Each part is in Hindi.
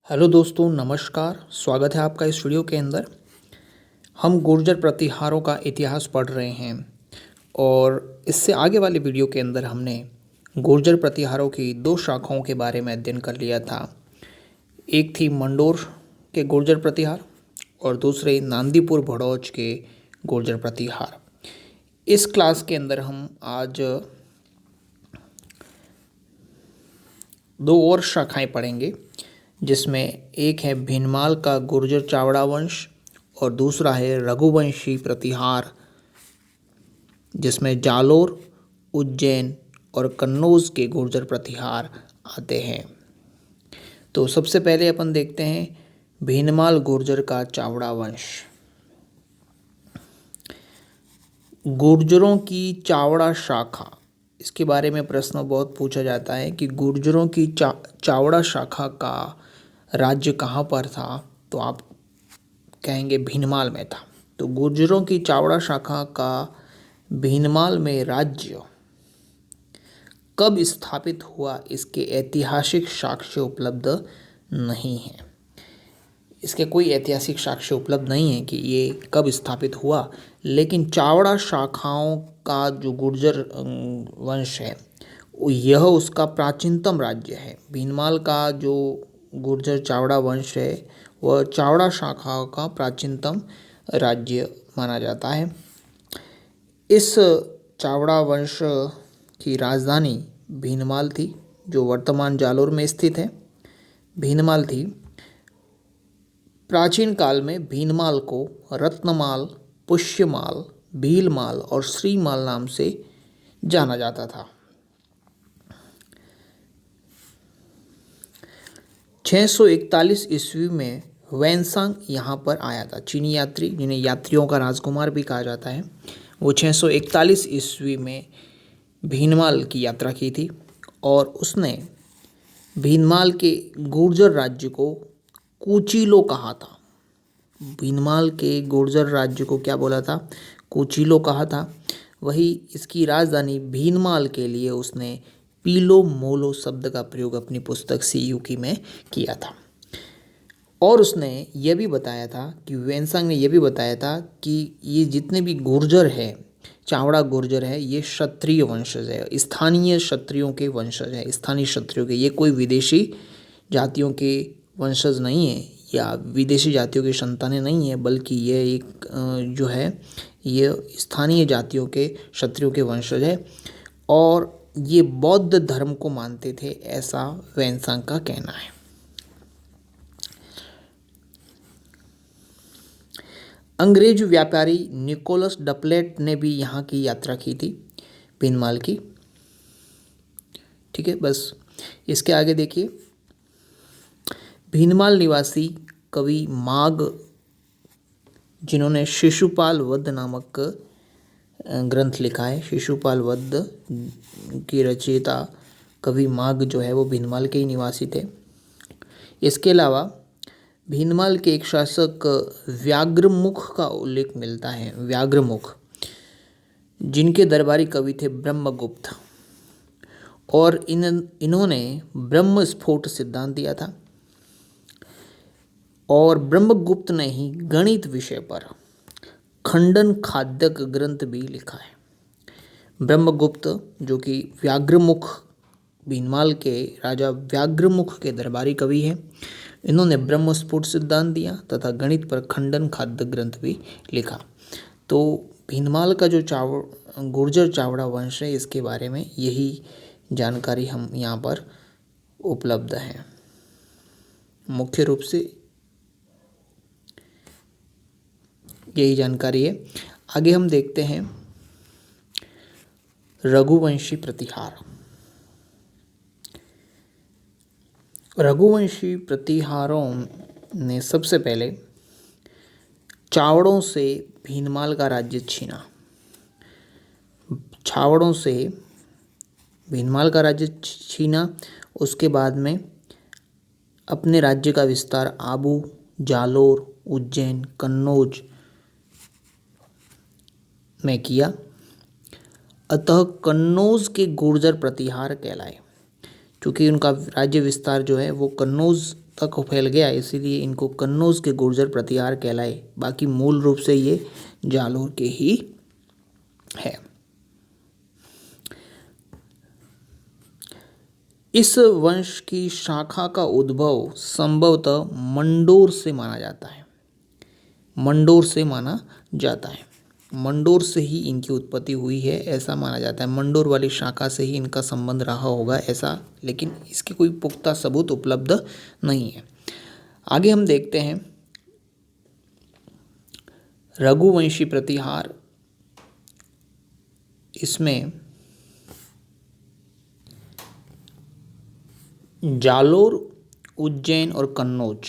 हेलो दोस्तों, नमस्कार। स्वागत है आपका इस वीडियो के अंदर। हम गुर्जर प्रतिहारों का इतिहास पढ़ रहे हैं और इससे आगे वाले वीडियो के अंदर हमने गुर्जर प्रतिहारों की दो शाखाओं के बारे में अध्ययन कर लिया था। एक थी मंडोर के गुर्जर प्रतिहार और दूसरे नांदीपुर भड़ौच के गुर्जर प्रतिहार। इस क्लास के अंदर हम आज दो और शाखाएं पढ़ेंगे, जिसमें एक है भीनमाल का गुर्जर चावड़ा वंश और दूसरा है रघुवंशी प्रतिहार, जिसमें जालोर, उज्जैन और कन्नौज के गुर्जर प्रतिहार आते हैं। तो सबसे पहले अपन देखते हैं भीनमाल गुर्जर का चावड़ा वंश। गुर्जरों की चावड़ा शाखा, इसके बारे में प्रश्न बहुत पूछा जाता है कि गुर्जरों की चावड़ा शाखा का राज्य कहाँ पर था, तो आप कहेंगे भीनमाल में था। तो गुर्जरों की चावड़ा शाखा का भीनमाल में राज्य कब स्थापित हुआ, इसके ऐतिहासिक साक्ष्य उपलब्ध नहीं है। इसके कोई ऐतिहासिक साक्ष्य उपलब्ध नहीं है कि ये कब स्थापित हुआ, लेकिन चावड़ा शाखाओं का जो गुर्जर वंश है यह उसका प्राचीनतम राज्य है। भीनमाल का जो गुर्जर चावड़ा वंश है वह चावड़ा शाखाओं का प्राचीनतम राज्य माना जाता है। इस चावड़ा वंश की राजधानी भीनमाल थी, जो वर्तमान जालोर में स्थित है। भीनमाल थी। प्राचीन काल में भीनमाल को रत्नमाल, पुष्यमाल, भीलमाल और श्रीमाल नाम से जाना जाता था। 641 ईस्वी में वैनसांग यहाँ पर आया था। चीनी यात्री, जिन्हें यात्रियों का राजकुमार भी कहा जाता है, वो 641 ईस्वी में भीनमाल की यात्रा की थी और उसने भीनमाल के गुर्जर राज्य को कुचीलो कहा था। भीनमाल के गुर्जर राज्य को क्या बोला था? कुचीलो कहा था। वही इसकी राजधानी भीनमाल के लिए उसने पीलो मोलो शब्द का प्रयोग अपनी पुस्तक सीयूकी में किया था। और उसने यह भी बताया था कि वैनसांग ने यह भी बताया था कि ये जितने भी गुर्जर है, चावड़ा गुर्जर है, ये क्षत्रिय वंशज है, स्थानीय क्षत्रियों के वंशज है। स्थानीय क्षत्रियों के, ये कोई विदेशी जातियों के वंशज नहीं है या विदेशी जातियों की संतानें नहीं है, बल्कि ये एक जो है ये स्थानीय जातियों के क्षत्रियों के वंशज है और ये बौद्ध धर्म को मानते थे, ऐसा वैनसांग का कहना है। अंग्रेज व्यापारी निकोलस डपलेट ने भी यहाँ की यात्रा की थी, भीनमाल की। ठीक है, बस इसके आगे देखिए। भीनमाल निवासी कवि माघ, जिन्होंने शिशुपाल वध नामक ग्रंथ लिखा है, शिशुपाल वध की रचयिता कवि माघ जो है वो भीनमाल के ही निवासी थे। इसके अलावा भीनमाल के एक शासक व्याघ्रमुख का उल्लेख मिलता है। व्याघ्रमुख, जिनके दरबारी कवि थे ब्रह्मगुप्त, और इन्होंने ब्रह्म स्फोट सिद्धांत दिया था। और ब्रह्मगुप्त ने ही गणित विषय पर खंडन खाद्यक ग्रंथ भी लिखा है। ब्रह्मगुप्त, जो कि व्याघ्रमुख, भीनमाल के राजा व्याघ्रमुख के दरबारी कवि हैं, इन्होंने ब्रह्म स्फोट सिद्धांत दिया तथा गणित पर खंडन खाद्य ग्रंथ भी लिखा। तो भीनमाल का जो गुर्जर चावड़ा वंश है, इसके बारे में यही जानकारी हम यहाँ पर उपलब्ध है। मुख्य रूप से यही जानकारी है। आगे हम देखते हैं रघुवंशी प्रतिहार। रघुवंशी प्रतिहारों ने सबसे पहले चावड़ों से भीनमाल का राज्य छीना। चावड़ों से भीनमाल का राज्य छीना। उसके बाद में अपने राज्य का विस्तार आबू, जालोर, उज्जैन, कन्नौज में किया। अतः कन्नौज के गुर्जर प्रतिहार कहलाए, क्योंकि उनका राज्य विस्तार जो है वो कन्नौज तक फैल गया, इसीलिए इनको कन्नौज के गुर्जर प्रतिहार कहलाए। बाकी मूल रूप से ये जालोर के ही है। इस वंश की शाखा का उद्भव संभवतः मंडोर से माना जाता है। मंडोर से माना जाता है, मंडोर से ही इनकी उत्पत्ति हुई है ऐसा माना जाता है। मंडोर वाली शाखा से ही इनका संबंध रहा होगा ऐसा, लेकिन इसकी कोई पुख्ता सबूत उपलब्ध नहीं है। आगे हम देखते हैं रघुवंशी प्रतिहार। इसमें जालोर, उज्जैन और कन्नौज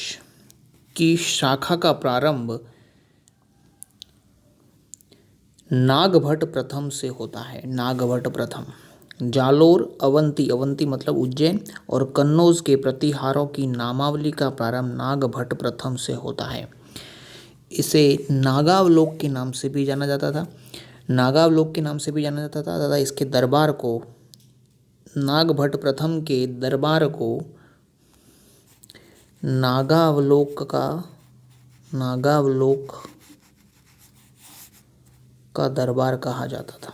की शाखा का प्रारंभ नागभट्ट प्रथम से होता है। नागभट्ट प्रथम। जालोर, अवंती, अवंती मतलब उज्जैन, और कन्नौज के प्रतिहारों की नामावली का प्रारंभ नागभट्ट प्रथम से होता है। इसे नागावलोक के नाम से भी जाना जाता था। नागावलोक के नाम से भी जाना जाता था तथा इसके दरबार को, नागभट्ट प्रथम के दरबार को नागावलोक का दरबार कहा जाता था।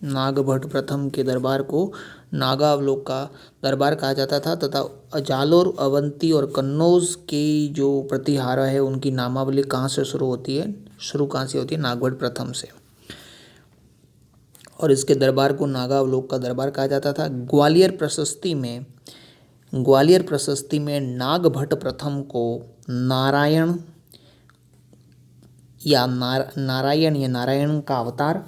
नागभट्ट प्रथम के दरबार को नागावलोक का दरबार कहा जाता था तथा जालोर, अवंती और कन्नौज की जो प्रतिहार है उनकी नामावली कहाँ से शुरू होती है? शुरू कहाँ से होती है? नागभट्ट प्रथम से, और इसके दरबार को नागावलोक का दरबार कहा जाता था। ग्वालियर प्रशस्ति में नागभट्ट प्रथम को नारायण या नारायण का अवतार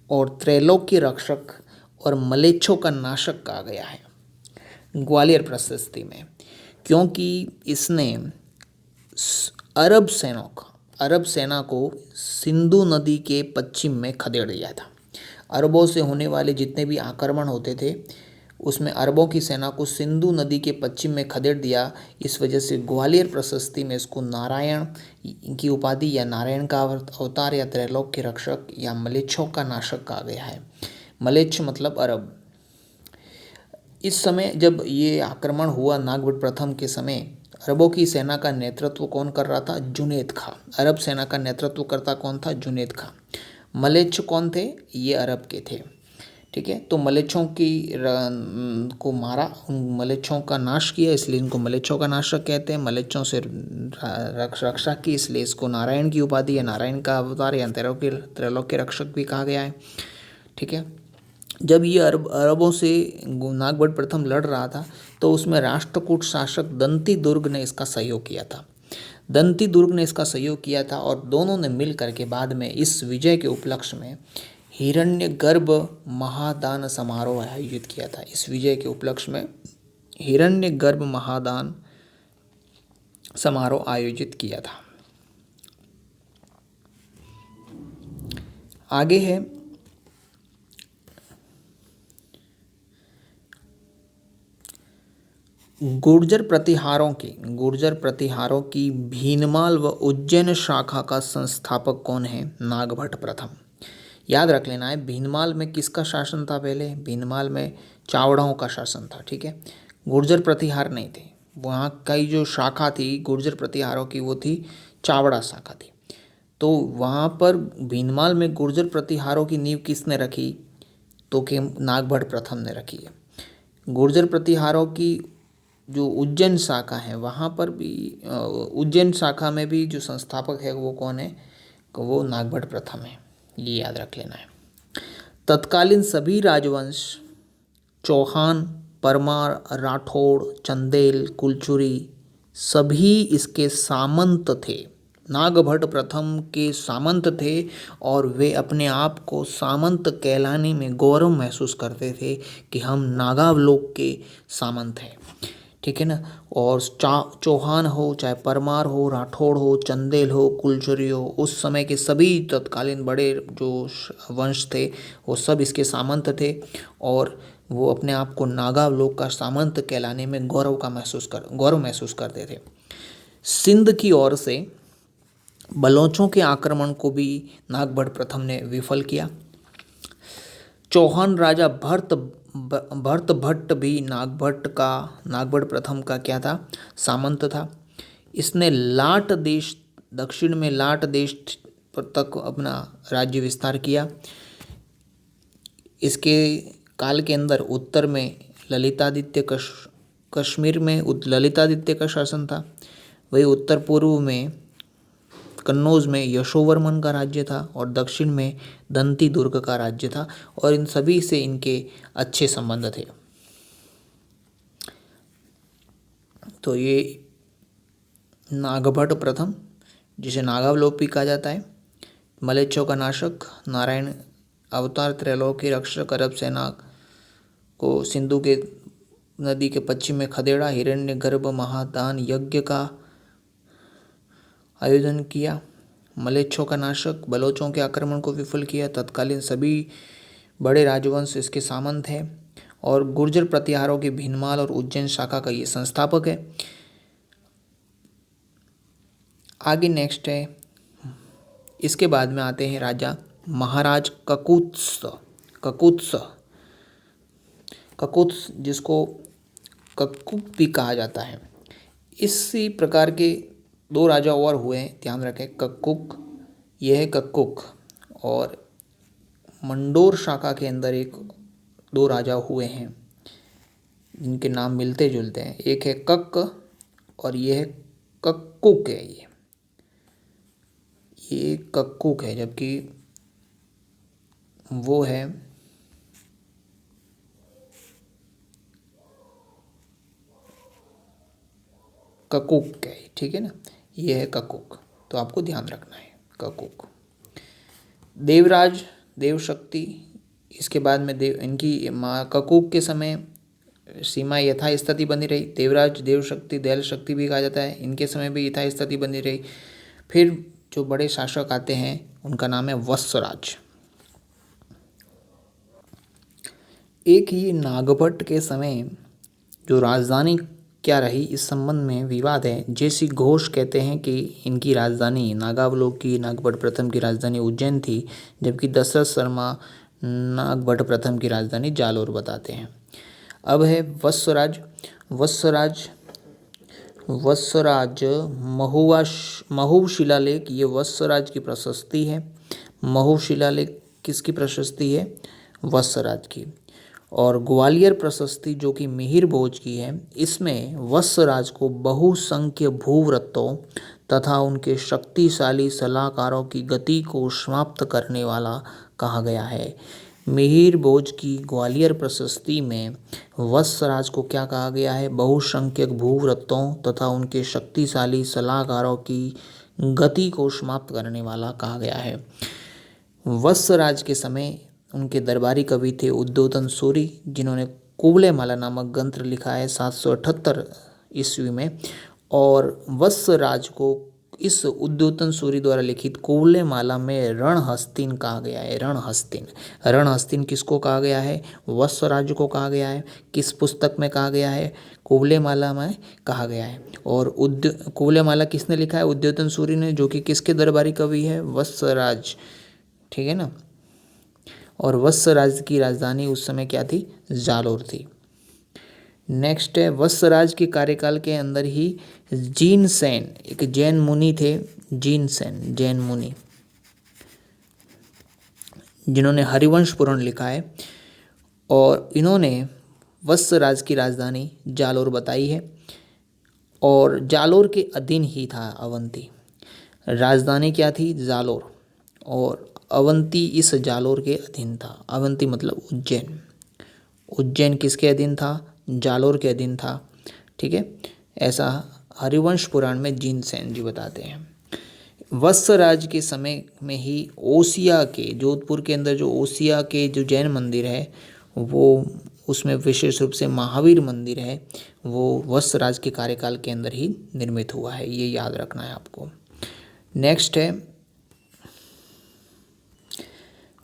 और त्रैलोक्य रक्षक और मलेच्छों का नाशक कहा गया है ग्वालियर प्रशस्ति में, क्योंकि इसने अरब सेना को सिंधु नदी के पश्चिम में खदेड़ दिया था। अरबों से होने वाले जितने भी आक्रमण होते थे उसमें अरबों की सेना को सिंधु नदी के पश्चिम में खदेड़ दिया। इस वजह से ग्वालियर प्रशस्ति में इसको नारायण की उपाधि या नारायण का अवतार या त्रैलोक्य रक्षक या मलेच्छों का नाशक कहा गया है। मलेच्छ मतलब अरब। इस समय जब ये आक्रमण हुआ नागभट्ट प्रथम के समय, अरबों की सेना का नेतृत्व कौन कर रहा था? जुनैद खां। अरब सेना का नेतृत्व करता कौन था? जुनैद खां। मलेच्छ कौन थे? ये अरब के थे। ठीक है, तो मलेच्छों को मारा, मलेच्छों का नाश किया, इसलिए इनको मलेच्छों का नाशक कहते हैं। मलेच्छों से रक्षा की, इसलिए इसको नारायण की उपाधि या नारायण का अवतार या त्रैलोक्य रक्षक भी कहा गया है। ठीक है, जब ये अरबों से नागभट्ट प्रथम लड़ रहा था तो उसमें राष्ट्रकूट शासक दंती दुर्ग ने इसका सहयोग किया था और दोनों ने मिल करके बाद में इस विजय के उपलक्ष्य में हिरण्यगर्भ महादान समारोह आयोजित किया था। इस विजय के उपलक्ष्य में हिरण्यगर्भ महादान समारोह आयोजित किया था। आगे है गुर्जर प्रतिहारों की भीनमाल व उज्जैन शाखा का संस्थापक कौन है? नागभट्ट प्रथम। याद रख लेना है, भीनमाल में किसका शासन था? पहले भीनमाल में चावड़ाओं का शासन था। ठीक है, गुर्जर प्रतिहार नहीं थे। वहाँ की जो शाखा थी गुर्जर प्रतिहारों की वो थी चावड़ा शाखा थी। तो वहाँ पर भीनमाल में गुर्जर प्रतिहारों की नींव किसने रखी? तो कि नागभट्ट प्रथम ने रखी है। गुर्जर प्रतिहारों की जो उज्जैन शाखा है वहाँ पर भी उज्जैन शाखा में भी जो संस्थापक है वो कौन है? वो नागभट्ट प्रथम है। ये याद रख लेना है। तत्कालीन सभी राजवंश चौहान, परमार, राठौड़, चंदेल, कुलचुरी सभी इसके सामंत थे। नागभट्ट प्रथम के सामंत थे और वे अपने आप को सामंत कहलाने में गौरव महसूस करते थे कि हम नागावलोक के सामंत हैं। ठीक है ना। और चौहान हो, चाहे परमार हो, राठौड़ हो, चंदेल हो, कुलचुरी हो, उस समय के सभी तत्कालीन बड़े जो वंश थे वो सब इसके सामंत थे और वो अपने आप को नागावलोक का सामंत कहलाने में गौरव महसूस करते थे। सिंध की ओर से बलोचों के आक्रमण को भी नागभट्ट प्रथम ने विफल किया। चौहान राजा भरत भट्ट भी नागभट्ट प्रथम का क्या था, सामंत था। इसने लाट देश, दक्षिण में लाट देश तक अपना राज्य विस्तार किया। इसके काल के अंदर उत्तर में ललितादित्य कश्मीर में ललितादित्य का शासन था। वही उत्तर पूर्व में कन्नौज में यशोवर्मन का राज्य था और दक्षिण में दंती दुर्ग का राज्य था और इन सभी से इनके अच्छे संबंध थे। तो ये नागभट्ट प्रथम, जिसे नागावलोपी कहा जाता है, मलेच्छों का नाशक, नारायण अवतार, त्रैलोक्य रक्षक, अरब सेना को सिंधु के नदी के पश्चिम में खदेड़ा, हिरण्यगर्भ महादान यज्ञ का आयोजन किया, मलेच्छों का नाशक, बलोचों के आक्रमण को विफल किया। तत्कालीन सभी बड़े राजवंश इसके सामंत हैं और गुर्जर प्रतिहारों के भीनमाल और उज्जैन शाखा का ये संस्थापक है। आगे नेक्स्ट है, इसके बाद में आते हैं राजा महाराज ककुत्स जिसको कक्कुक भी कहा जाता है। इसी प्रकार के दो राजा और हुए हैं, ध्यान रखें। कक्कुक, यह है कक्कुक, और मंडोर शाखा के अंदर दो राजा हुए हैं जिनके नाम मिलते जुलते हैं। एक है कक्क और यह है कक्कुक है। ये कक्कुक है, जबकि वो है ककुक है, ठीक है ना। ये है ककुक, तो आपको ध्यान रखना है ककुक। देवराज, देवशक्ति, इसके बाद में इनकी ककुक के समय सीमा यथास्थिति बनी रही। देवराज, देवशक्ति, दैल शक्ति भी कहा जाता है, इनके समय भी यथास्थिति बनी रही। फिर जो बड़े शासक आते हैं उनका नाम है वत्सराज। एक ही नागभट्ट के समय जो राजधानी क्या रही, इस संबंध में विवाद है। जेसी घोष कहते हैं कि इनकी राजधानी नागावलोकी नागभट्ट प्रथम की राजधानी उज्जैन थी, जबकि दशरथ शर्मा नागभट्ट प्रथम की राजधानी जालोर बताते हैं। अब है वत्सराज। वत्सराज महुव शिलालेख, ये वत्सराज की प्रशस्ति है। महुव शिलालेख किसकी प्रशस्ति है? वत्सराज की। और ग्वालियर प्रशस्ति जो कि मिहिर भोज की है, इसमें वत्सराज को बहुसंख्य भूव्रतों तथा उनके शक्तिशाली सलाहकारों की गति को समाप्त करने वाला कहा गया है। मिहिर भोज की ग्वालियर प्रशस्ति में वत्सराज को क्या कहा गया है? बहुसंख्यक भूव्रतों तथा उनके शक्तिशाली सलाहकारों की गति को समाप्त करने वाला कहा गया है। वत्सराज के समय उनके दरबारी कवि थे उद्योतन सूरी, जिन्होंने कुवलयमाला नामक ग्रंथ लिखा है 778 ईस्वी में। और वत्सराज को इस उद्योतन सूरी द्वारा लिखित कुवलयमाला में रणहस्तिन कहा गया है। रणहस्तिन किसको कहा गया है? वत्सराज को कहा गया है। किस पुस्तक में कहा गया है? कुवलयमाला में कहा गया है। और कुवलयमाला किसने लिखा है? उद्योतन सूरी ने, जो कि किसके दरबारी कवि है? वत्सराज, ठीक है ना। और वत्सराज की राजधानी उस समय क्या थी? जालोर थी। नेक्स्ट है, वत्सराज के कार्यकाल के अंदर ही जीनसेन, एक जैन मुनि थे, जीनसेन जैन मुनि, जिन्होंने हरिवंश पुराण लिखा है, और इन्होंने वत्सराज की राजधानी जालोर बताई है। और जालोर के अधीन ही था अवंती। राजधानी क्या थी? जालोर, और अवंती इस जालोर के अधीन था। अवंती मतलब उज्जैन। उज्जैन किसके अधीन था? जालोर के अधीन था, ठीक है। ऐसा हरिवंश पुराण में जीनसेन जी बताते हैं। वत्सराज के समय में ही ओसिया के, जोधपुर के अंदर जो ओसिया के जो जैन मंदिर है, वो उसमें विशेष रूप से महावीर मंदिर है, वो वत्सराज के कार्यकाल के अंदर ही निर्मित हुआ है। ये याद रखना है आपको। नेक्स्ट है,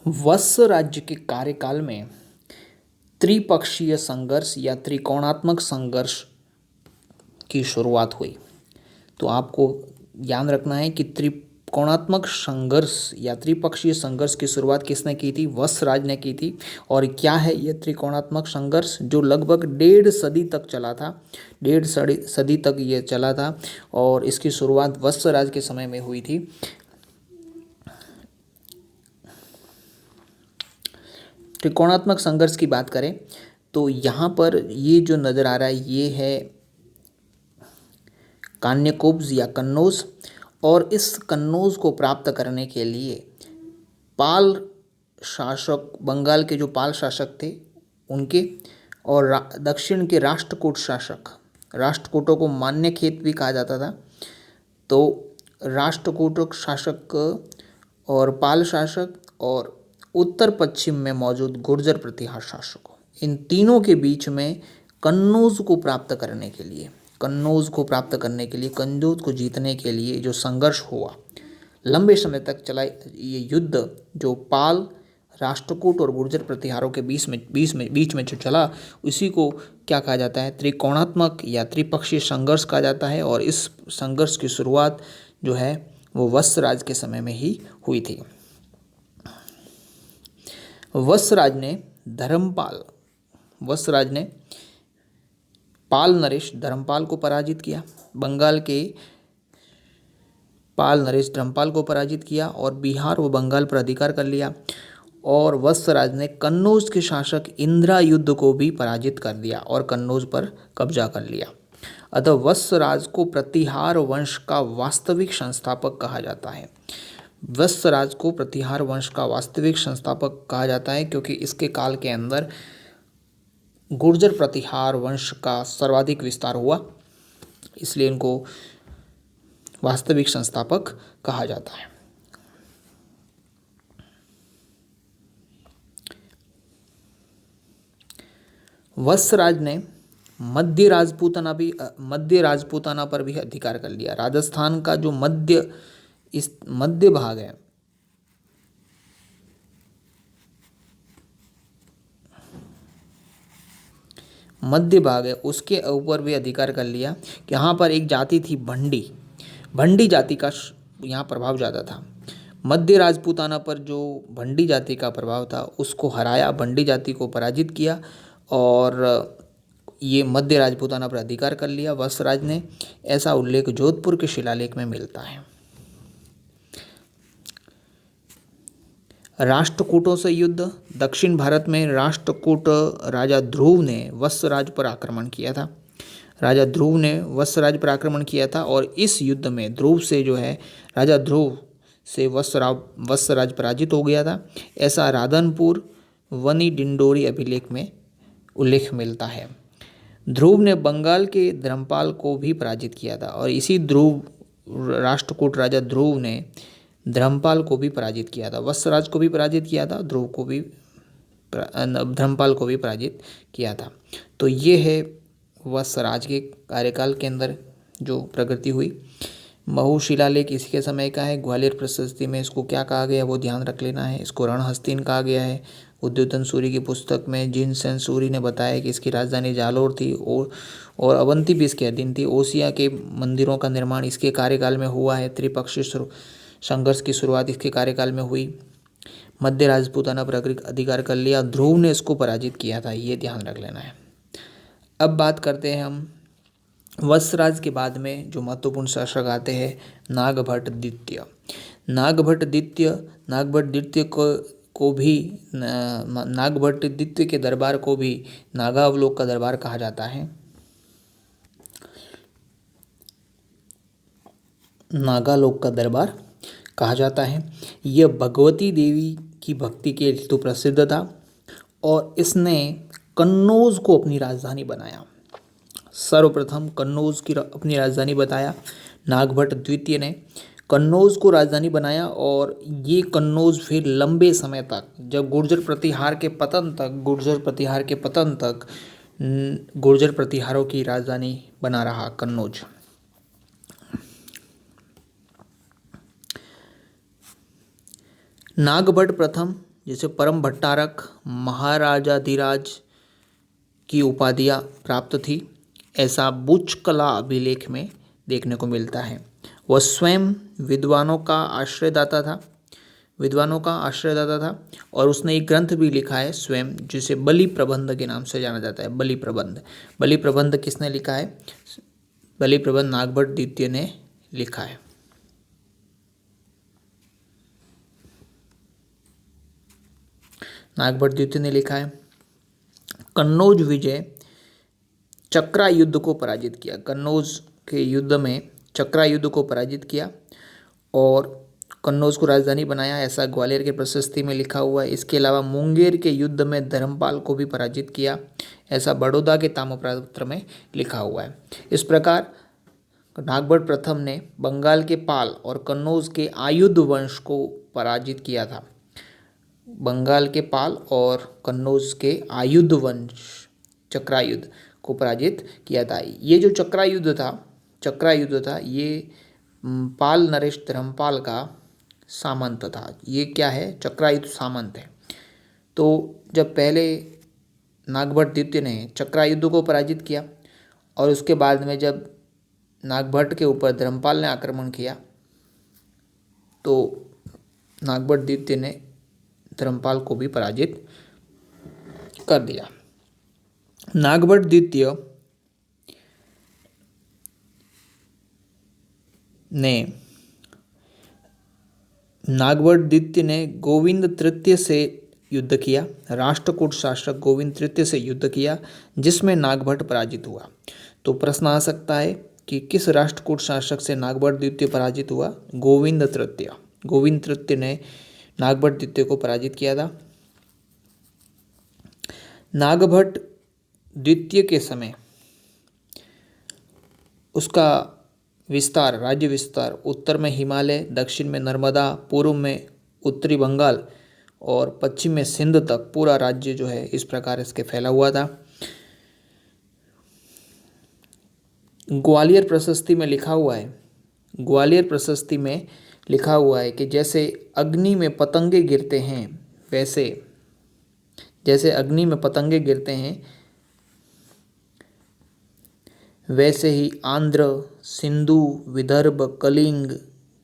वत्सराज के कार्यकाल में त्रिपक्षीय संघर्ष या त्रिकोणात्मक संघर्ष की शुरुआत हुई। तो आपको ध्यान रखना है कि त्रिकोणात्मक संघर्ष या त्रिपक्षीय संघर्ष की शुरुआत किसने की थी? वत्सराज ने की थी। और क्या है ये त्रिकोणात्मक संघर्ष, जो लगभग 1.5 सदी तक चला था, 1.5 सदी तक ये चला था और इसकी शुरुआत वत्सराज के समय में हुई थी। त्रिकोणात्मक संघर्ष की बात करें तो यहाँ पर ये जो नज़र आ रहा है ये है कान्यकुब्ज या कन्नौज। और इस कन्नौज को प्राप्त करने के लिए पाल शासक, बंगाल के जो पाल शासक थे उनके, और दक्षिण के राष्ट्रकूट शासक, राष्ट्रकूटों को मान्यखेत भी कहा जाता था, तो राष्ट्रकूट शासक और पाल शासक और उत्तर पश्चिम में मौजूद गुर्जर प्रतिहार शासकों, इन तीनों के बीच में कन्नौज को प्राप्त करने के लिए, कन्नौज को जीतने के लिए जो संघर्ष हुआ, लंबे समय तक चला ये युद्ध, जो पाल, राष्ट्रकूट और गुर्जर प्रतिहारों के बीच में जो चला, उसी को क्या कहा जाता है? त्रिकोणात्मक या त्रिपक्षीय संघर्ष कहा जाता है। और इस संघर्ष की शुरुआत जो है वो वत्सराज के समय में ही हुई थी। वत्सराज ने पाल नरेश धर्मपाल को पराजित किया, बंगाल के पाल नरेश धर्मपाल को पराजित किया और बिहार व बंगाल पर अधिकार कर लिया। और वत्सराज ने कन्नौज के शासक इंद्रायुध को भी पराजित कर दिया और कन्नौज पर कब्जा कर लिया। अतः वत्सराज को प्रतिहार वंश का वास्तविक संस्थापक कहा जाता है। वत्सराज को प्रतिहार वंश का वास्तविक संस्थापक कहा जाता है क्योंकि इसके काल के अंदर गुर्जर प्रतिहार वंश का सर्वाधिक विस्तार हुआ, इसलिए इनको वास्तविक संस्थापक कहा जाता है। वत्सराज ने मध्य राजपूताना पर भी अधिकार कर लिया। राजस्थान का जो मध्य भाग है, उसके ऊपर भी अधिकार कर लिया। यहाँ पर एक जाति थी भंडी जाति का यहाँ प्रभाव ज़्यादा था। मध्य राजपूताना पर जो भंडी जाति का प्रभाव था उसको हराया, भंडी जाति को पराजित किया और ये मध्य राजपूताना पर अधिकार कर लिया वत्सराज ने। ऐसा उल्लेख जोधपुर के शिलालेख में मिलता है। राष्ट्रकूटों से युद्ध। दक्षिण भारत में राष्ट्रकूट राजा ध्रुव ने वत्सराज पर आक्रमण किया था। और इस युद्ध में राजा ध्रुव से वत्सराज पराजित हो गया था। ऐसा राधनपुर वनी डिंडोरी अभिलेख में उल्लेख मिलता है। ध्रुव ने बंगाल के धर्मपाल को भी पराजित किया था और इसी राष्ट्रकूट राजा ध्रुव ने धर्मपाल को भी पराजित किया था। वत्सराज को भी पराजित किया था, ध्रुव को भी, धर्मपाल को भी पराजित किया था। तो ये है वत्सराज के कार्यकाल के अंदर जो प्रगति हुई। महू शिलालेख इसी के समय का है। ग्वालियर प्रशस्ति में इसको क्या कहा गया है वो ध्यान रख लेना है। इसको रणहस्तीन कहा गया है। उद्योधन सूरी की पुस्तक में जिन सेन सूरी ने बताया कि इसकी राजधानी जालोर थी और अवंती भी इसके अधीन थी। ओसिया के मंदिरों का निर्माण इसके कार्यकाल में हुआ है। त्रिपक्षीय संघर्ष की शुरुआत इसके कार्यकाल में हुई। मध्य राजपूताना पर अधिकार कर लिया, ध्रुव ने इसको पराजित किया था, ये ध्यान रख लेना है। अब बात करते हैं हम वत्सराज के बाद में जो महत्वपूर्ण शासक आते हैं नागभट्ट द्वितीय। नागभट्ट द्वितीय के दरबार को भी नागावलोक का दरबार कहा जाता है। नागालोक का दरबार कहा जाता है। यह भगवती देवी की भक्ति के लिए तो प्रसिद्ध था और इसने कन्नौज को अपनी राजधानी बनाया। सर्वप्रथम कन्नौज की अपनी राजधानी बताया नागभट्ट द्वितीय ने। कन्नौज को राजधानी बनाया और ये कन्नौज फिर लंबे समय तक, जब गुर्जर प्रतिहार के पतन तक गुर्जर प्रतिहारों की राजधानी बना रहा कन्नौज। नागभट्ट प्रथम, जैसे परम भट्टारक, महाराजाधिराज की उपाधियाँ प्राप्त थी, ऐसा बुच कला अभिलेख में देखने को मिलता है। वह स्वयं विद्वानों का आश्रयदाता था और उसने एक ग्रंथ भी लिखा है स्वयं, जिसे बलि प्रबंध के नाम से जाना जाता है। बलि प्रबंध किसने लिखा है? बलि प्रबंध नागभट्ट द्वितीय ने लिखा है। नागभट्ट द्वितीय ने लिखा है। कन्नौज विजय चक्रा युद्ध को पराजित किया। कन्नौज के युद्ध में चक्रा युद्ध को पराजित किया और कन्नौज को राजधानी बनाया, ऐसा ग्वालियर के प्रशस्ति में लिखा हुआ है। इसके अलावा मुंगेर के युद्ध में धर्मपाल को भी पराजित किया, ऐसा बड़ौदा के ताम्रपत्र में लिखा हुआ है। इस प्रकार नागभट्ट प्रथम ने बंगाल के पाल और कन्नौज के आयुध वंश को पराजित किया था। बंगाल के पाल और कन्नौज के आयुध वंश चक्रायुद्ध को पराजित किया था। ये जो चक्रायुद्ध था ये पाल नरेश धर्मपाल का सामंत था। ये क्या है? चक्रायुद्ध सामंत है। तो जब पहले नागभट्ट द्वितीय ने चक्रायुद्ध को पराजित किया और उसके बाद में जब नागभट्ट के ऊपर धर्मपाल ने आक्रमण किया तो नागभट्ट द्वितीय ने धर्मपाल को भी पराजित कर दिया। नागभट्ट द्वितीय ने गोविंद तृतीय से युद्ध किया। राष्ट्रकूट शासक गोविंद तृतीय से युद्ध किया, जिसमें नागभट्ट पराजित हुआ। तो प्रश्न आ सकता है कि किस राष्ट्रकूट शासक से नागभट्ट द्वितीय पराजित हुआ? गोविंद तृतीय ने नागभट्ट द्वितीय को पराजित किया था। नागभट्ट द्वितीय के समय उसका राज्य विस्तार उत्तर में हिमालय, दक्षिण में नर्मदा, पूर्व में उत्तरी बंगाल और पश्चिम में सिंध तक पूरा राज्य जो है इस प्रकार इसके फैला हुआ था। ग्वालियर प्रशस्ति में लिखा हुआ है कि जैसे अग्नि में पतंगे गिरते हैं वैसे ही आंध्र, सिंधु, विदर्भ, कलिंग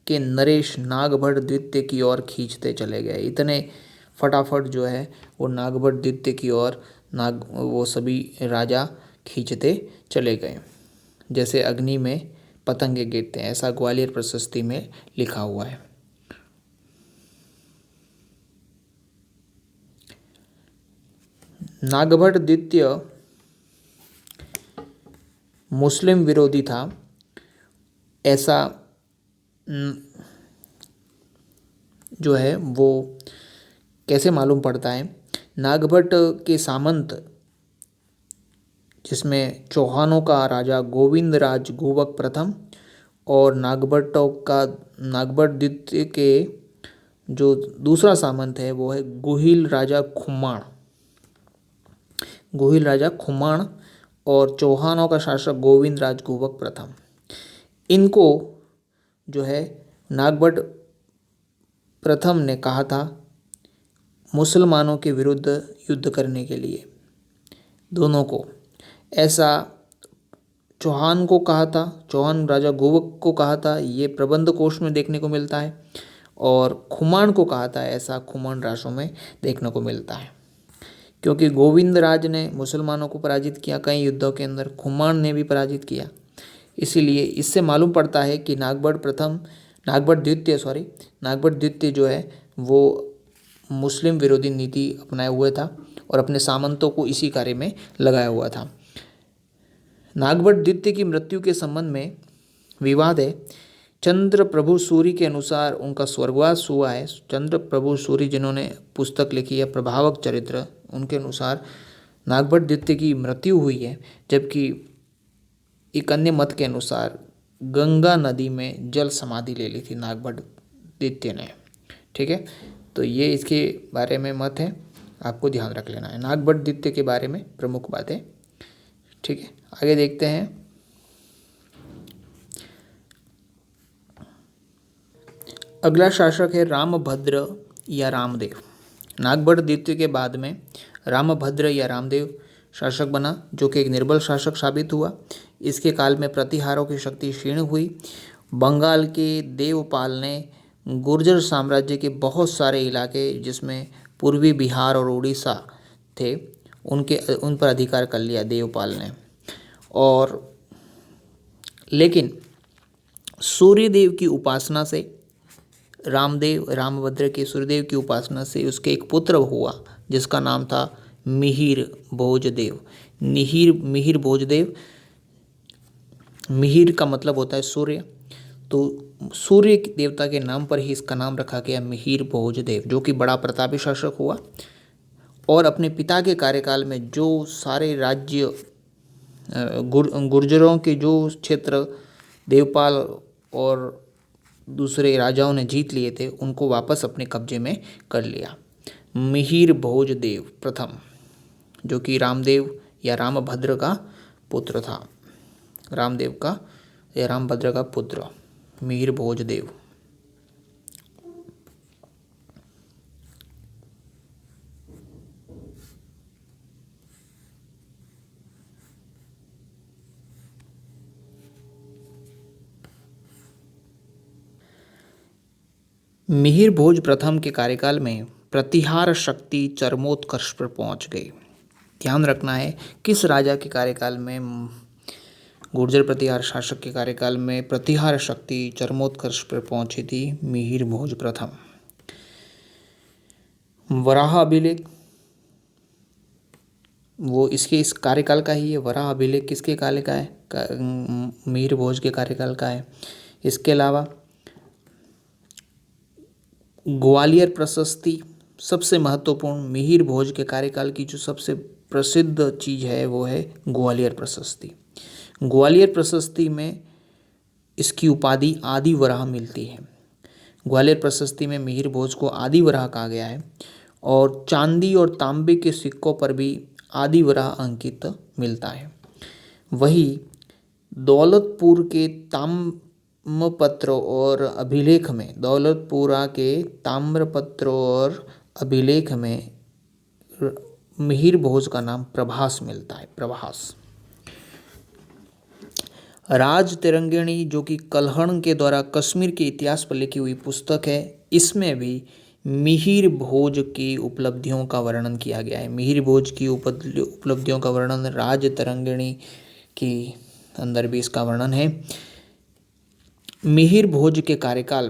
के नरेश नागभट्ट द्वितीय की ओर खींचते चले गए। इतने फटाफट जो है वो नागभट्ट द्वितीय की ओर वो सभी राजा खींचते चले गए, जैसे अग्नि में पतंगे गिरते हैं, ऐसा ग्वालियर प्रशस्ति में लिखा हुआ है। नागभट्ट द्वितीय मुस्लिम विरोधी था, ऐसा जो है वो कैसे मालूम पड़ता है? नागभट्ट के सामंत, जिसमें चौहानों का राजा गोविंद राज गुवक प्रथम और नागभट्ट द्वितीय के जो दूसरा सामंत है वो है गुहिल राजा खुमाण और चौहानों का शासक गोविंद राज गुवक प्रथम। इनको जो है नागभट्ट प्रथम ने कहा था मुसलमानों के विरुद्ध युद्ध करने के लिए, दोनों को। ऐसा चौहान राजा गुवक को कहा था, ये प्रबंध कोश में देखने को मिलता है, और खुमान को कहा था, ऐसा खुमान राशों में देखने को मिलता है। क्योंकि गोविंद राज ने मुसलमानों को पराजित किया कई युद्धों के अंदर, खुमान ने भी पराजित किया, इसीलिए इससे मालूम पड़ता है कि नागभट्ट द्वितीय जो है वो मुस्लिम विरोधी नीति अपनाए हुए था और अपने सामंतों को इसी कार्य में लगाया हुआ था। नागभट्ट द्वितीय की मृत्यु के संबंध में विवाद है। चंद्रप्रभु सूरी के अनुसार उनका स्वर्गवास हुआ है। चंद्रप्रभु सूरी जिन्होंने पुस्तक लिखी है प्रभावक चरित्र, उनके अनुसार नागभट्ट द्वितीय की मृत्यु हुई है, जबकि एक अन्य मत के अनुसार गंगा नदी में जल समाधि ले ली थी नागभट्ट द्वितीय ने। ठीक है, तो ये इसके बारे में मत है, आपको ध्यान रख लेना है नागभट्ट द्वितीय के बारे में प्रमुख बातें। ठीक है, आगे देखते हैं। अगला शासक है रामभद्र या रामदेव। नागभट्ट द्वितीय के बाद में रामभद्र या रामदेव शासक बना, जो कि एक निर्बल शासक साबित हुआ। इसके काल में प्रतिहारों की शक्ति क्षीण हुई बंगाल के देवपाल ने गुर्जर साम्राज्य के बहुत सारे इलाके जिसमें पूर्वी बिहार और उड़ीसा थे उन पर अधिकार कर लिया देवपाल ने। और लेकिन सूर्यदेव की उपासना से रामभद्र के सूर्यदेव की उपासना से उसके एक पुत्र हुआ जिसका नाम था मिहिर भोजदेव। मिहिर भोजदेव, मिहिर का मतलब होता है सूर्य, तो सूर्य देवता के नाम पर ही इसका नाम रखा गया मिहिर भोजदेव, जो कि बड़ा प्रतापी शासक हुआ। और अपने पिता के कार्यकाल में जो सारे राज्य गुर्जरों के जो क्षेत्र देवपाल और दूसरे राजाओं ने जीत लिए थे उनको वापस अपने कब्जे में कर लिया। मिहिर भोजदेव प्रथम, जो कि रामदेव या रामभद्र का पुत्र था, रामदेव का या रामभद्र का पुत्र मिहिर भोजदेव। मिहिर भोज प्रथम के कार्यकाल में प्रतिहार शक्ति चरमोत्कर्ष पर पहुंच गई। ध्यान रखना है किस राजा के कार्यकाल में, गुर्जर प्रतिहार शासक के कार्यकाल में प्रतिहार शक्ति चरमोत्कर्ष पर पहुंची थी मिहिर भोज प्रथम। वराह अभिलेख वो इसके इस कार्यकाल का ही है। वराह अभिलेख किसके काल का है? मिहिर भोज के कार्यकाल का है। इसके अलावा ग्वालियर प्रशस्ति सबसे महत्वपूर्ण, मिहिर भोज के कार्यकाल की जो सबसे प्रसिद्ध चीज़ है वो है ग्वालियर प्रशस्ति। ग्वालियर प्रशस्ति में इसकी उपाधि आदि वराह मिलती है। ग्वालियर प्रशस्ति में मिहिर भोज को आदि वराह कहा गया है और चांदी और तांबे के सिक्कों पर भी आदि वराह अंकित मिलता है। वही दौलतपुर के ताम्रपत्र और अभिलेख में, दौलतपुरा के ताम्रपत्र और अभिलेख में मिहिर भोज का नाम प्रभास मिलता है। प्रभास। राज तिरंगिणी, जो कि कल्हण के द्वारा कश्मीर के इतिहास पर लिखी हुई पुस्तक है, इसमें भी मिहिर भोज की उपलब्धियों का वर्णन किया गया है। मिहिर भोज की उपलब्धियों का वर्णन राज तिरंगिणी के अंदर भी इसका वर्णन है। मिहिर भोज के कार्यकाल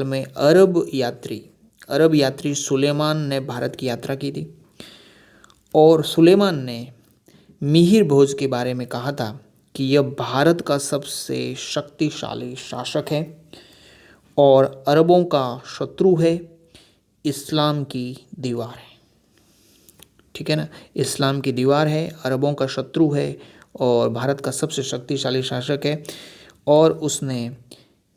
में अरब यात्री सुलेमान ने भारत की यात्रा की थी और सुलेमान ने मिहिर भोज के बारे में कहा था कि यह भारत का सबसे शक्तिशाली शासक है और अरबों का शत्रु है, इस्लाम की दीवार है। ठीक है ना, इस्लाम की दीवार है, अरबों का शत्रु है और भारत का सबसे शक्तिशाली शासक है। और उसने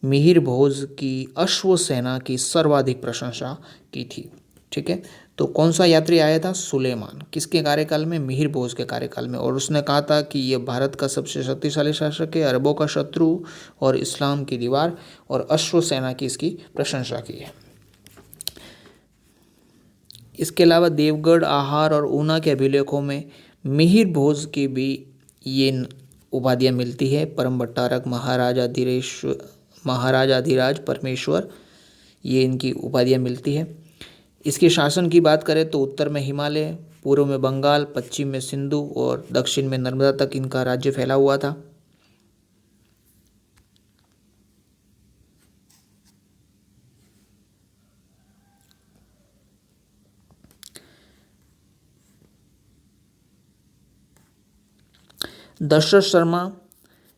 मिहिर भोज की अश्व सेना की सर्वाधिक प्रशंसा की थी। ठीक है, तो कौन सा यात्री आया था? सुलेमान। किसके कार्यकाल में? मिहिर भोज के कार्यकाल में। और उसने कहा था कि यह भारत का सबसे शक्तिशाली शासक है, अरबों का शत्रु और इस्लाम की दीवार, और अश्व सेना की इसकी प्रशंसा की है। इसके अलावा देवगढ़, आहार और ऊना के अभिलेखों में मिहिर भोज की भी ये उपाधियाँ मिलती है। परम भट्टारक, महाराजाधिराज, परमेश्वर, ये इनकी उपाधियाँ मिलती है। इसके शासन की बात करें तो उत्तर में हिमालय, पूर्व में बंगाल, पश्चिम में सिंधु और दक्षिण में नर्मदा तक इनका राज्य फैला हुआ था। दशरथ शर्मा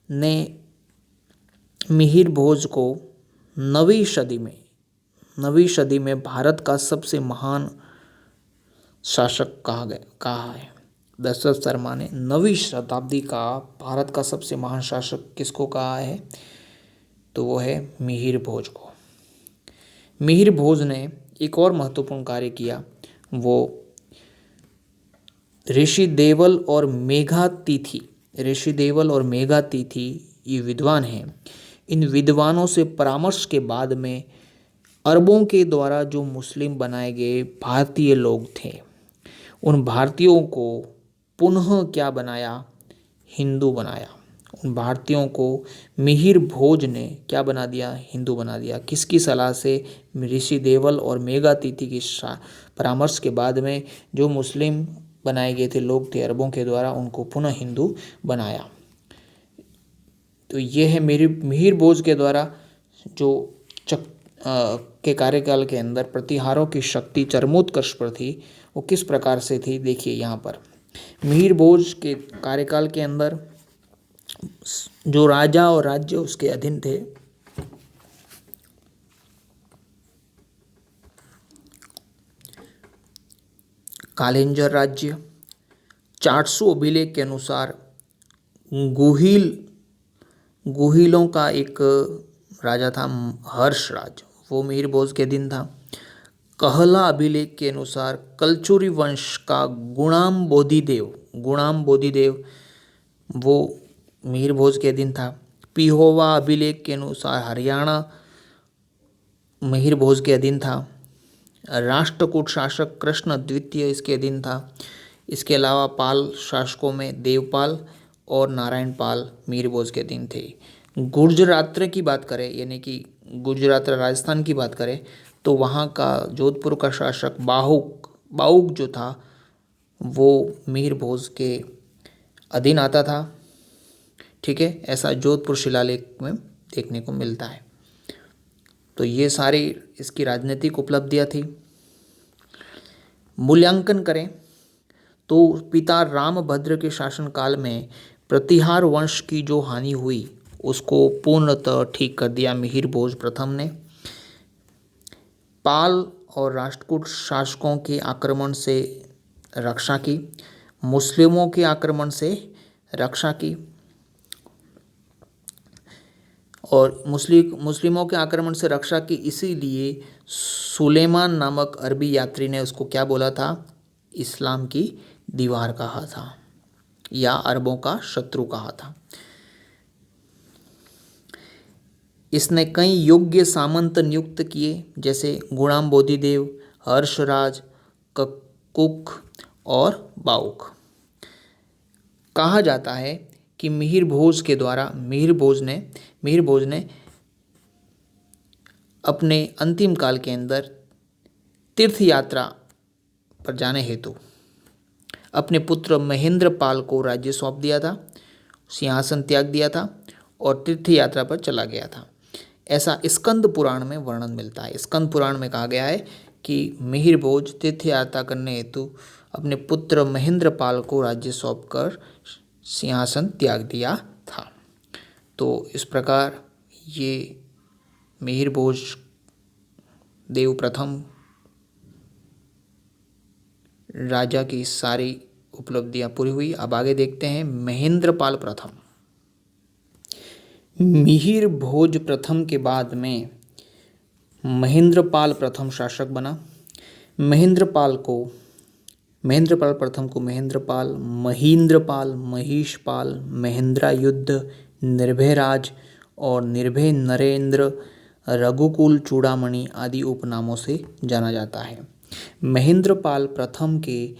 ने मिहिर भोज को नवीं सदी में भारत का सबसे महान शासक कहा है। दशरथ शर्मा ने नवीं शताब्दी का भारत का सबसे महान शासक किसको कहा है? तो वो है मिहिर भोज को। मिहिर भोज ने एक और महत्वपूर्ण कार्य किया, वो ऋषि देवल और मेघातिथि ये विद्वान हैं। इन विद्वानों से परामर्श के बाद में अरबों के द्वारा जो मुस्लिम बनाए गए भारतीय लोग थे, उन भारतीयों को पुनः क्या बनाया? हिंदू बनाया। भारतीयों को मिहिर भोज ने क्या बना दिया, हिंदू बना दिया। किसकी सलाह से, ऋषि देवल और मेघातिथि की परामर्श के बाद में जो मुस्लिम बनाए गए थे लोग थे अरबों के द्वारा, उनको पुनः हिंदू बनाया। तो ये है मिहिर भोज के द्वारा जो के कार्यकाल के अंदर प्रतिहारों की शक्ति चरमोत्कर्ष पर थी, वो किस प्रकार से थी देखिए यहाँ पर। मिहिर भोज के कार्यकाल के अंदर जो राजा और राज्य उसके अधीन थे, कालिंजर राज्य, 400 अभिलेख के अनुसार गुहिलों का एक राजा था हर्षराज, वो मिहिर भोज के अधीन था। कहला अभिलेख के अनुसार कलचुरी वंश का गुणाम बोधिदेव वो मिहिर भोज के अधीन था। पिहोवा अभिलेख के अनुसार हरियाणा मिहिर भोज के अधीन था। राष्ट्रकूट शासक कृष्ण द्वितीय इसके अधीन था। इसके अलावा पाल शासकों में देवपाल और नारायण पाल मिहिर भोज के अधीन थे। गुर्जरात्र की बात करें, यानी कि गुजरात राजस्थान की बात करें, तो वहाँ का जोधपुर का शासक बाहुक जो था वो मिहिर भोज के अधीन आता था। ठीक है, ऐसा जोधपुर शिलालेख में देखने को मिलता है। तो ये सारी इसकी राजनीतिक उपलब्धियाँ थी। मूल्यांकन करें तो पिता रामभद्र के शासनकाल में प्रतिहार वंश की जो हानि हुई उसको पूर्णतः ठीक कर दिया मिहिर भोज प्रथम ने। पाल और राष्ट्रकूट शासकों के आक्रमण से रक्षा की, मुस्लिमों के आक्रमण से रक्षा की, और मुस्लिमों के आक्रमण से रक्षा की, इसीलिए सुलेमान नामक अरबी यात्री ने उसको क्या बोला था, इस्लाम की दीवार कहा था या अरबों का शत्रु कहा था। इसने कई योग्य सामंत नियुक्त किए, जैसे गुणाम बोधिदेव, हर्षराज, कक्कुक और बाउक। कहा जाता है कि मिहिर भोज ने अपने अंतिम काल के अंदर तीर्थ यात्रा पर जाने हेतु अपने पुत्र महेंद्रपाल को राज्य सौंप दिया था, सिंहासन त्याग दिया था और तीर्थ यात्रा पर चला गया था। ऐसा स्कंद पुराण में वर्णन मिलता है। स्कंद पुराण में कहा गया है कि मिहिर भोज तीर्थ यात्रा करने हेतु अपने पुत्र महेंद्रपाल को राज्य सौंपकर सिंहासन त्याग दिया था। तो इस प्रकार ये मिहिर भोज देव प्रथम राजा की सारी उपलब्धियां पूरी हुई। अब आगे देखते हैं महेंद्रपाल प्रथम। मिहिर भोज प्रथम के बाद में महेंद्रपाल प्रथम शासक बना। महेंद्रपाल प्रथम को महेंद्रपाल, महिषपाल, महेंद्रायुद्ध, निर्भयराज और निर्भय नरेंद्र, रघुकुल चूड़ामणि आदि उपनामों से जाना जाता है। महेंद्रपाल प्रथम के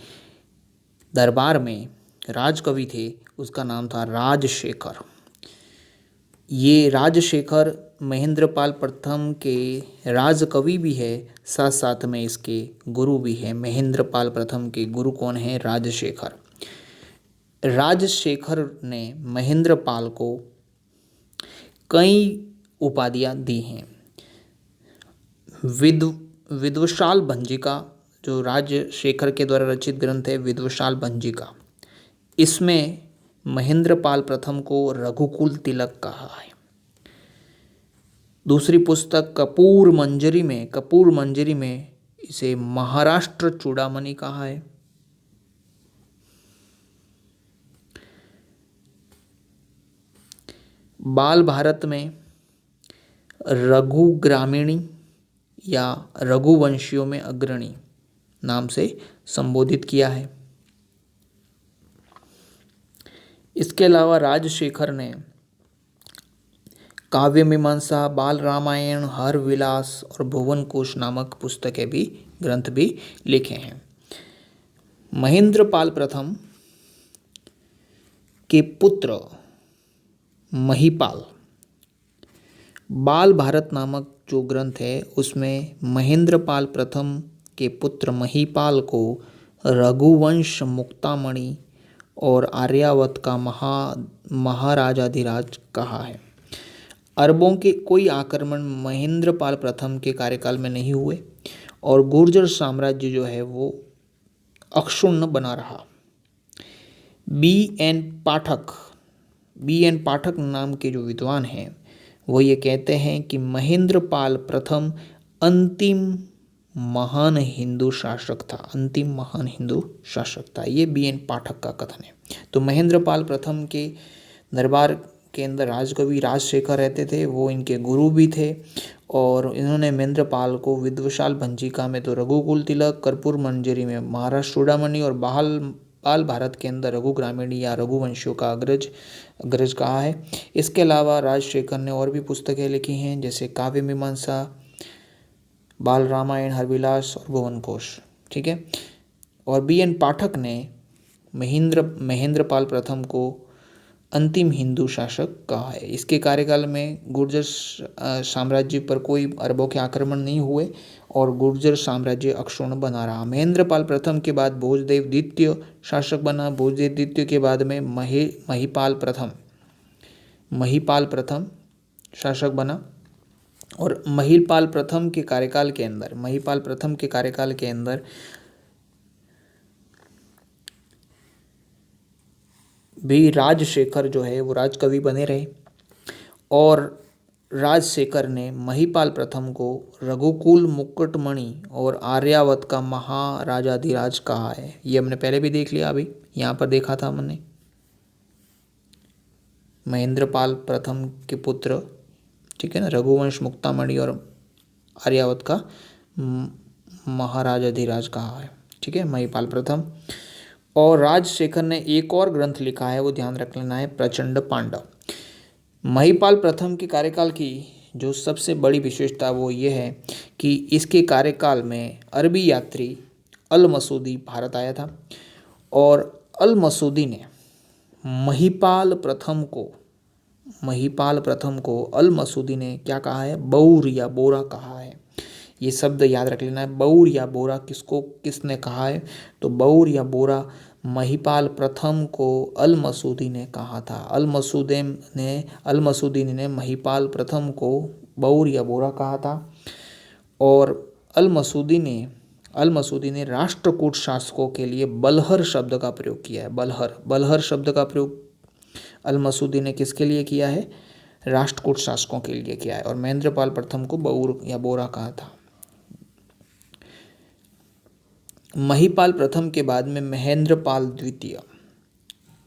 दरबार में राजकवि थे, उसका नाम था राजशेखर। ये राजशेखर महेंद्रपाल प्रथम के राजकवि भी है, साथ साथ में इसके गुरु भी है। महेंद्रपाल प्रथम के गुरु कौन है? राजशेखर। राजशेखर ने महेंद्रपाल को कई उपाधियां दी हैं। विद्वशाल भंजिका, जो राजशेखर के द्वारा रचित ग्रंथ है विद्वशाल भंजिका, इसमें महेंद्रपाल प्रथम को रघुकुल तिलक कहा है। दूसरी पुस्तक कपूर मंजरी में इसे महाराष्ट्र चूड़ामणि कहा है। बाल भारत में रघुग्रामीणी या रघुवंशियों में अग्रणी नाम से संबोधित किया है। इसके अलावा राजशेखर ने काव्य मीमांसा, बाल रामायण, हर विलास और भुवन कोश नामक पुस्तकें भी ग्रंथ भी लिखे हैं। महेंद्रपाल प्रथम के पुत्र महिपाल। बाल भारत नामक जो ग्रंथ है उसमें महेंद्रपाल प्रथम के पुत्र महिपाल को रघुवंश मुक्तामणि और आर्यावर्त का महाराजाधिराज कहा है। अरबों के कोई आक्रमण महेंद्रपाल प्रथम के कार्यकाल में नहीं हुए और गुर्जर साम्राज्य जो है वो अक्षुण्ण बना रहा। बी एन पाठक नाम के जो विद्वान हैं वो ये कहते हैं कि महेंद्रपाल प्रथम अंतिम महान हिंदू शासक था। अंतिम महान हिंदू शासक था, ये बी एन पाठक का कथन है। तो महेंद्रपाल प्रथम के दरबार के अंदर राजकवि राजशेखर रहते थे, वो इनके गुरु भी थे और इन्होंने महेंद्रपाल को विद्वशाल भंजिका में तो रघुकुल तिलक, कर्पूर मंजरी में महाराज चूड़ामणि और बाल भारत के अंदर रघु ग्रामीणी या रघुवंशियों का अग्रज कहा है। इसके अलावा राजशेखर ने और भी पुस्तकें लिखी हैं जैसे काव्य मीमांसा, बाल रामायण, हरविलास और भुवन कोश। ठीक है। और बी एन पाठक ने महेंद्रपाल प्रथम को अंतिम हिंदू शासक कहा है। इसके कार्यकाल में गुर्जर साम्राज्य पर कोई अरबों के आक्रमण नहीं हुए और गुर्जर साम्राज्य अक्षुण्ण बना रहा। महेंद्रपाल प्रथम के बाद भोजदेव द्वितीय शासक बना। भोजदेव द्वितीय के बाद में महिपाल प्रथम शासक बना और महिपाल प्रथम के कार्यकाल के अंदर भी राजशेखर जो है वो राजकवि बने रहे और राजशेखर ने महिपाल प्रथम को रघुकुल मुकुटमणि और आर्यावर्त का महाराजाधिराज कहा है। ये हमने पहले भी देख लिया, अभी यहाँ पर देखा था हमने। महेंद्रपाल प्रथम के पुत्र, ठीक है ना, रघुवंश मुक्तामणि और आर्यावर्त का महाराजाधिराज कहा है। ठीक है, महिपाल प्रथम। और राजशेखर ने एक और ग्रंथ लिखा है, वो ध्यान रख लेना है, प्रचंड पांडव। महिपाल प्रथम के कार्यकाल की जो सबसे बड़ी विशेषता वो ये है कि इसके कार्यकाल में अरबी यात्री अल मसूदी भारत आया था और अल मसूदी ने महिपाल प्रथम को अल मसूदी ने क्या कहा है, बौर या बोरा कहा है। ये शब्द याद रख लेना है, बौर या बोरा किसने कहा है, तो बौर या बोरा महिपाल प्रथम को अल मसूदी ने कहा था। अल मसूदी ने महिपाल प्रथम को बौर या बोरा कहा था और अल मसूदी ने राष्ट्रकूट शासकों के लिए बलहर शब्द का प्रयोग किया है। बलहर शब्द का प्रयोग अल मसूदी ने किसके लिए किया है, राष्ट्रकूट शासकों के लिए किया है और महेंद्रपाल प्रथम को बौर या बोरा कहा था। महिपाल प्रथम के बाद में महेंद्रपाल द्वितीय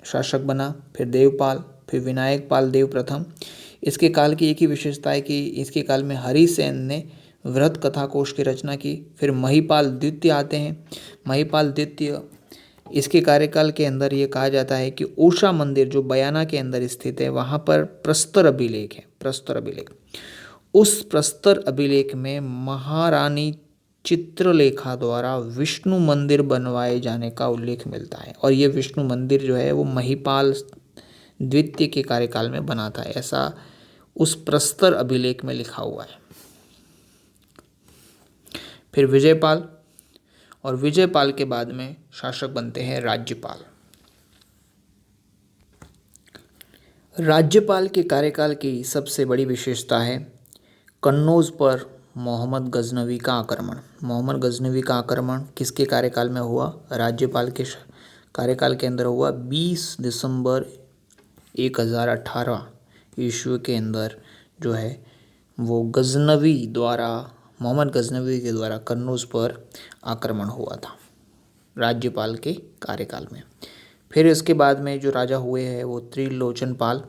शासक बना, फिर देवपाल, फिर विनायकपाल देव प्रथम। इसके काल की एक ही विशेषता है कि इसके काल में हरिसेन ने वृहत कथा कोश की रचना की। फिर महिपाल द्वितीय आते हैं। महिपाल द्वितीय, इसके कार्यकाल के अंदर ये कहा जाता है कि ऊषा मंदिर जो बयाना के अंदर स्थित है वहाँ पर प्रस्तर अभिलेख है। उस प्रस्तर अभिलेख में महारानी चित्रलेखा द्वारा विष्णु मंदिर बनवाए जाने का उल्लेख मिलता है और ये विष्णु मंदिर जो है वो महिपाल द्वितीय के कार्यकाल में बना था, ऐसा उस प्रस्तर अभिलेख में लिखा हुआ है। फिर विजयपाल, और विजयपाल के बाद में शासक बनते हैं राज्यपाल। राज्यपाल के कार्यकाल की सबसे बड़ी विशेषता है कन्नौज पर मोहम्मद गजनवी का आक्रमण। मोहम्मद गजनवी का आक्रमण किसके कार्यकाल में हुआ, राज्यपाल के कार्यकाल के अंदर हुआ। 20 दिसंबर 1018 ईस्वी के अंदर जो है वो मोहम्मद गजनवी के द्वारा कन्नौज पर आक्रमण हुआ था राज्यपाल के कार्यकाल में। फिर इसके बाद में जो राजा हुए हैं वो त्रिलोचन पाल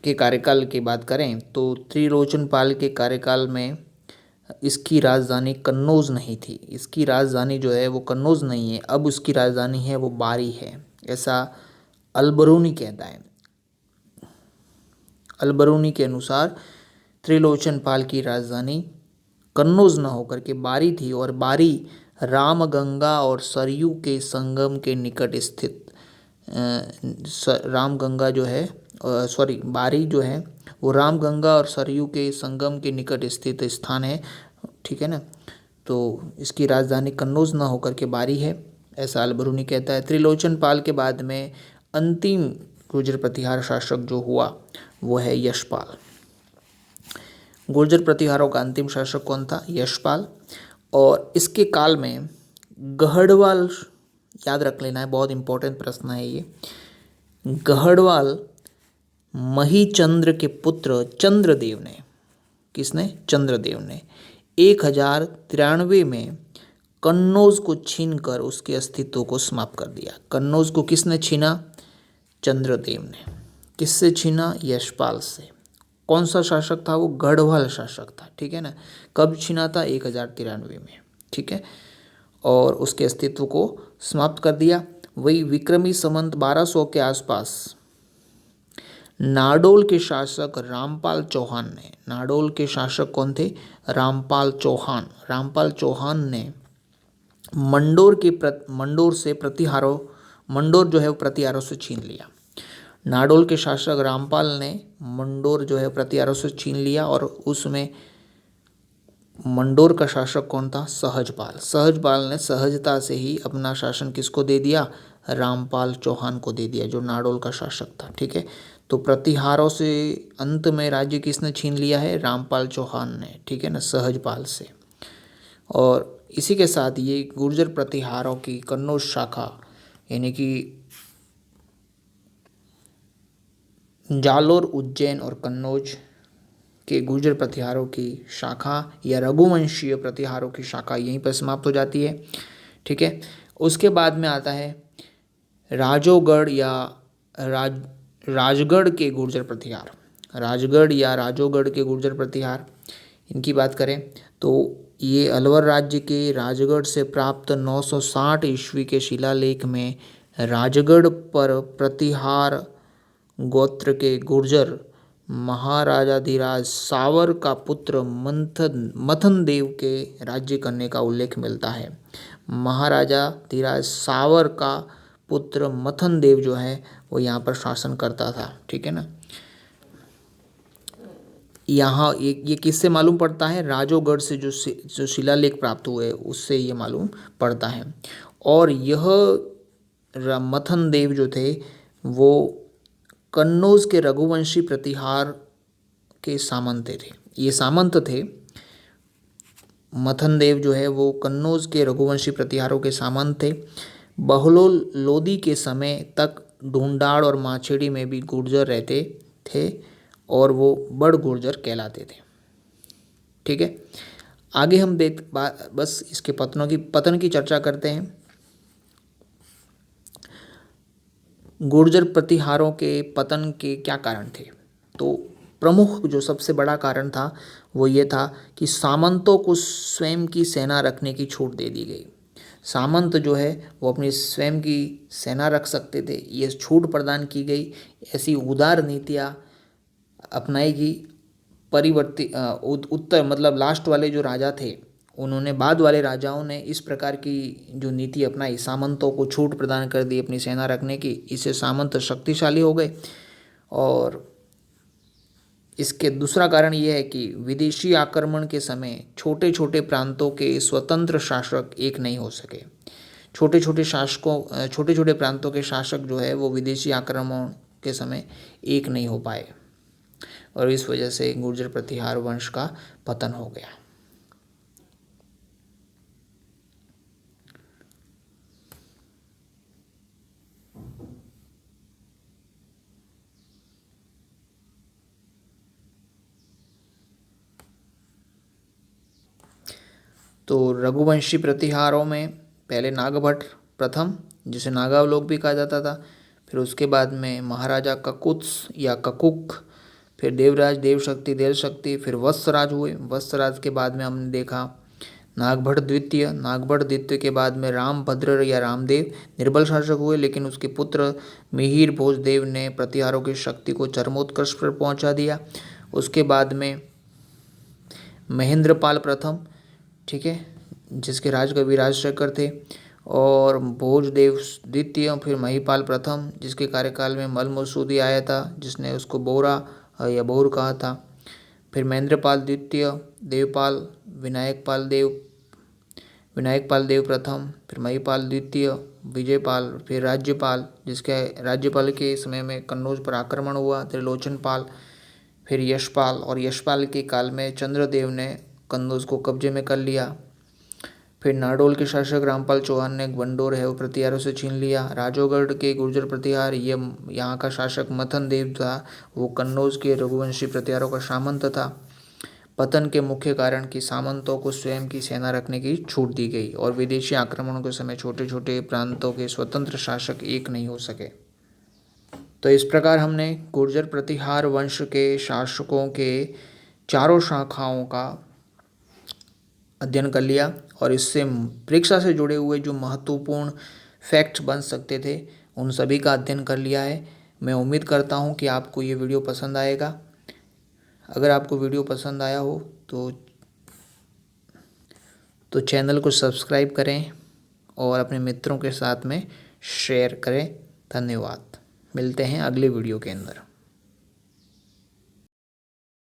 के कार्यकाल की बात करें तो त्रिलोचन पाल के कार्यकाल में इसकी राजधानी कन्नौज नहीं थी। इसकी राजधानी जो है वो कन्नौज नहीं है, अब उसकी राजधानी है वो बारी है, ऐसा अलबरूनी कहता है। अलबरूनी के अनुसार त्रिलोचन पाल की राजधानी कन्नौज न होकर के बारी थी और बारी रामगंगा और सरयू के संगम के निकट स्थित रामगंगा जो है बारी जो है वो रामगंगा और सरयू के संगम के निकट स्थित स्थान है, ठीक है ना। तो इसकी राजधानी कन्नौज ना होकर के बारी है, ऐसा अलबरूनी कहता है। त्रिलोचन पाल के बाद में अंतिम गुर्जर प्रतिहार शासक जो हुआ वो है यशपाल। गुर्जर प्रतिहारों का अंतिम शासक कौन था? यशपाल। और इसके काल में गढ़वाल, याद रख लेना है, बहुत इंपॉर्टेंट प्रश्न है ये। गढ़वाल महीचंद्र के पुत्र चंद्रदेव ने, किसने? चंद्रदेव ने 1093 में कन्नौज को छीनकर उसके अस्तित्व को समाप्त कर दिया। कन्नौज को किसने छीना? चंद्रदेव ने। किससे छीना? यशपाल से। कौन सा शासक था वो? गढ़वाल शासक था, ठीक है ना। कब छीना था? 1093 में, ठीक है। और उसके अस्तित्व को समाप्त कर दिया। वही विक्रमी संवत 1200 के आसपास नाडोल के शासक रामपाल चौहान ने, नाडोल के शासक कौन थे? रामपाल चौहान। रामपाल चौहान ने मंडोर से प्रतिहारों, मंडोर जो है वो प्रतिहारों से छीन लिया। नाडोल के शासक रामपाल ने मंडोर जो है प्रतिहारों से छीन लिया और उसमें मंडोर का शासक कौन था? सहजपाल। सहजपाल ने सहजता से ही अपना शासन किसको दे दिया? रामपाल चौहान को दे दिया, जो नाडोल का शासक था, ठीक है। तो प्रतिहारों से अंत में राज्य किसने छीन लिया है? रामपाल चौहान ने, ठीक है ना, सहजपाल से। और इसी के साथ ये गुर्जर प्रतिहारों की कन्नौज शाखा, यानी कि जालोर, उज्जैन और कन्नौज के गुर्जर प्रतिहारों की शाखा या रघुवंशीय प्रतिहारों की शाखा यहीं पर समाप्त हो जाती है, ठीक है। उसके बाद में आता है राजोगढ़ या राजगढ़ के गुर्जर प्रतिहार। राजगढ़ या राजोगढ़ के गुर्जर प्रतिहार, इनकी बात करें तो ये अलवर राज्य के राजगढ़ से प्राप्त 960 ईस्वी के शिलालेख में राजगढ़ पर प्रतिहार गोत्र के गुर्जर महाराजाधिराज सावर का पुत्र मथन देव के राज्य करने का उल्लेख मिलता है। महाराजाधिराज सावर का पुत्र मथन देव जो है वो यहाँ पर शासन करता था, ठीक है ना। यहाँ ये किससे मालूम पड़ता है? राजोगढ़ से जो शिलालेख प्राप्त हुए उससे ये मालूम पड़ता है। और यह मथन देव जो थे वो कन्नौज के रघुवंशी प्रतिहार के सामंत थे। ये सामंत थे। मथन देव जो है वो कन्नौज के रघुवंशी प्रतिहारों के सामंत थे। बहलोल लोदी के समय तक ढूंढाड़ और माछेड़ी में भी गुर्जर रहते थे और वो बड़ गुर्जर कहलाते थे, ठीक है। आगे हम बस इसके पतन की चर्चा करते हैं। गुर्जर प्रतिहारों के पतन के क्या कारण थे? तो प्रमुख जो सबसे बड़ा कारण था वो ये था कि सामंतों को स्वयं की सेना रखने की छूट दे दी गई। सामंत जो है वो अपनी स्वयं की सेना रख सकते थे, ये छूट प्रदान की गई। ऐसी उदार नीतियाँ अपनाई गई। उत्तर मतलब लास्ट वाले जो राजा थे उन्होंने, बाद वाले राजाओं ने इस प्रकार की जो नीति अपनाई, सामंतों को छूट प्रदान कर दी अपनी सेना रखने की, इससे सामंत शक्तिशाली हो गए। और इसके दूसरा कारण यह है कि विदेशी आक्रमण के समय छोटे छोटे प्रांतों के स्वतंत्र शासक एक नहीं हो सके। छोटे छोटे प्रांतों के शासक जो है वो विदेशी आक्रमण के समय एक नहीं हो पाए और इस वजह से गुर्जर प्रतिहार वंश का पतन हो गया। तो रघुवंशी प्रतिहारों में पहले नागभट्ट प्रथम, जिसे नागावलोक भी कहा जाता था, फिर उसके बाद में महाराजा ककुत्स या ककुक, फिर देवराज देवशक्ति देवशक्ति, फिर वत्सराज हुए। वत्सराज के बाद में हमने देखा नागभट्ट द्वितीय के बाद में रामभद्र या रामदेव निर्बल शासक हुए, लेकिन उसके पुत्र मिहिर भोजदेव ने प्रतिहारों की शक्ति को चरमोत्कर्ष पर पहुंचा दिया। उसके बाद में महेंद्रपाल प्रथम, ठीक है, जिसके राजकवि राजशेखर थे, और भोजदेव द्वितीय, फिर महिपाल प्रथम जिसके कार्यकाल में मल मसूदी आया था, जिसने उसको बोरा या बोर कहा था। फिर महेंद्रपाल द्वितीय, देवपाल, विनायकपाल देव प्रथम, फिर महिपाल द्वितीय, विजयपाल, फिर राज्यपाल जिसके राज्यपाल के समय में कन्नौज पर आक्रमण हुआ, त्रिलोचनपाल, फिर यशपाल, और यशपाल के काल में चंद्रदेव ने कन्नौज को कब्जे में कर लिया। फिर नाडोल के शासक रामपाल चौहान ने गंडोर है वो प्रतिहारों से छीन लिया। राजौगढ़ के गुर्जर प्रतिहार, ये यहाँ का शासक मथन देव था, वो कन्नौज के रघुवंशी प्रतिहारों का सामंत था। पतन के मुख्य कारण कि सामंतों को स्वयं की सेना रखने की छूट दी गई और विदेशी आक्रमणों के समय छोटे छोटे प्रांतों के स्वतंत्र शासक एक नहीं हो सके। तो इस प्रकार हमने गुर्जर प्रतिहार वंश के शासकों के चारों शाखाओं का अध्ययन कर लिया और इससे परीक्षा से जुड़े हुए जो महत्वपूर्ण फैक्ट्स बन सकते थे उन सभी का अध्ययन कर लिया है। मैं उम्मीद करता हूँ कि आपको ये वीडियो पसंद आएगा। अगर आपको वीडियो पसंद आया हो तो चैनल को सब्सक्राइब करें और अपने मित्रों के साथ में शेयर करें। धन्यवाद। मिलते हैं अगले वीडियो के अंदर।